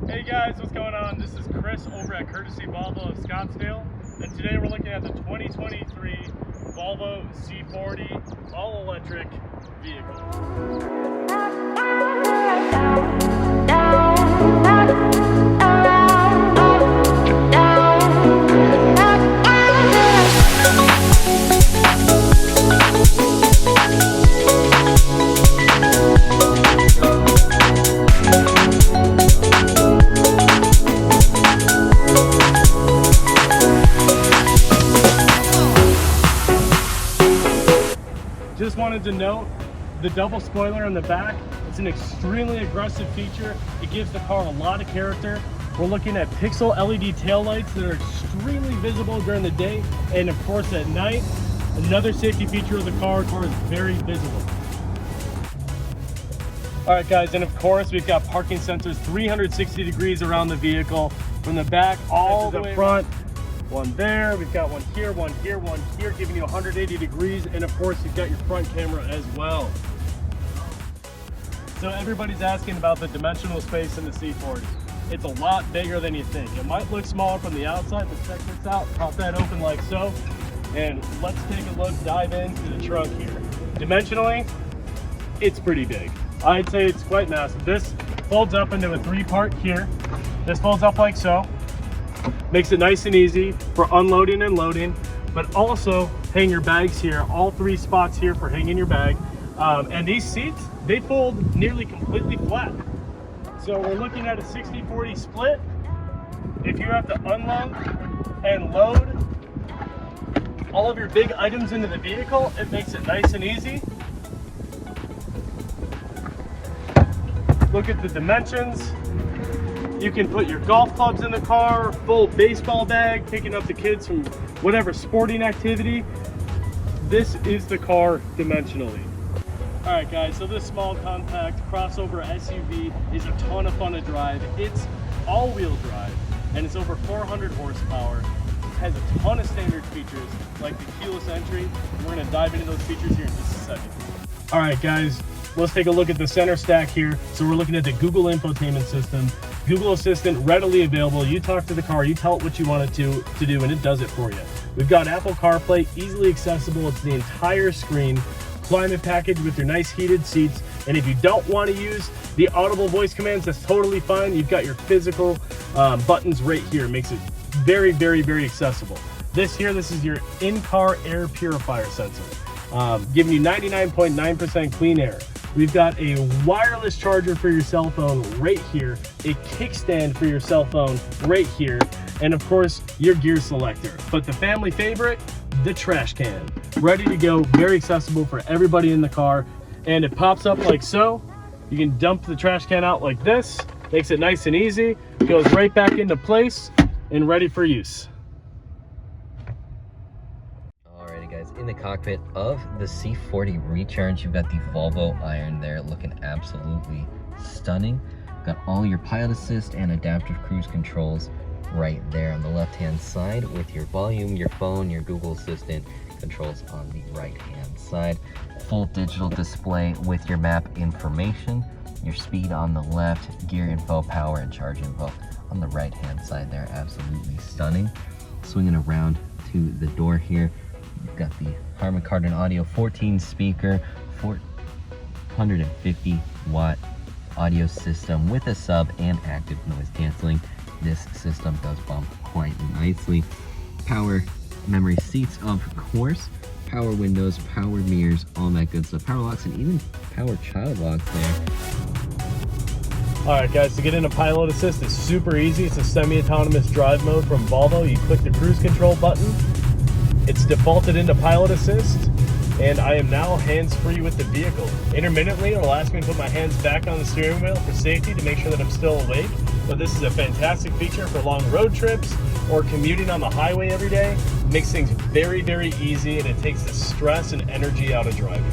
Hey guys, what's going on? This is Chris over at Courtesy Volvo of Scottsdale, and today we're looking at the 2023 Volvo C40 all-electric vehicle. Just wanted to note the double spoiler in the back. It's an extremely aggressive feature. It gives the car a lot of character. We're looking at pixel LED taillights that are extremely visible during the day, and of course at night. Another safety feature of the car is very visible. All right guys, and of course we've got parking sensors 360 degrees around the vehicle, from the back all the way front. One there, we've got one here, one here, one here, giving you 180 degrees, and of course you've got your front camera as well. So everybody's asking about the dimensional space in the C40. It's a lot bigger than you think. It might look smaller from the outside, but check this out. Pop that open like so, and let's take a look, dive into the trunk here. Dimensionally, it's pretty big. I'd say it's quite massive. This folds up into a three-part here. This folds up like so. Makes it nice and easy for unloading and loading, but also hang your bags here. All three spots here for hanging your bag. And these seats, they fold nearly completely flat. So we're looking at a 60-40 split. If you have to unload and load all of your big items into the vehicle, it makes it nice and easy. Look at the dimensions. You can put your golf clubs in the car, full baseball bag, picking up the kids from whatever sporting activity. This is the car dimensionally. All right guys, so this small compact crossover SUV is a ton of fun to drive. It's all-wheel drive and it's over 400 horsepower. It has a ton of standard features like the keyless entry. We're gonna dive into those features here in just a second. All right guys, let's take a look at the center stack here. So we're looking at the Google infotainment system. Google Assistant readily available. You talk to the car, you tell it what you want it to do, and it does it for you. We've got Apple CarPlay, easily accessible. It's the entire screen. Climate package with your nice heated seats. And if you don't want to use the audible voice commands, that's totally fine. You've got your physical buttons right here. It makes it very, very, very accessible. This is your in-car air purifier sensor, giving you 99.9% clean air. We've got a wireless charger for your cell phone right here, a kickstand for your cell phone right here, and of course your gear selector. But the family favorite, the trash can. Ready to go, very accessible for everybody in the car, and it pops up like so. You can dump the trash can out like this, makes it nice and easy, goes right back into place and ready for use. In the cockpit of the C40 Recharge, you've got the Volvo iron there, looking absolutely stunning. Got all your pilot assist and adaptive cruise controls right there on the left hand side, with your volume, your phone, your Google Assistant controls on the right hand side. Full digital display with your map information, your speed on the left, gear info, power and charge info on the right hand side there. Absolutely stunning. Swinging around to the door here, you've got the Harman Kardon Audio 14 speaker, 450 watt audio system with a sub and active noise canceling. This system does bump quite nicely. Power memory seats, of course, power windows, power mirrors, all that good stuff. Power locks and even power child locks there. All right guys, to get into Pilot Assist is super easy. It's a semi-autonomous drive mode from Volvo. You click the cruise control button. It's defaulted into Pilot Assist, and I am now hands-free with the vehicle. Intermittently, it'll ask me to put my hands back on the steering wheel for safety to make sure that I'm still awake, but this is a fantastic feature for long road trips or commuting on the highway every day. It makes things very, very easy, and it takes the stress and energy out of driving.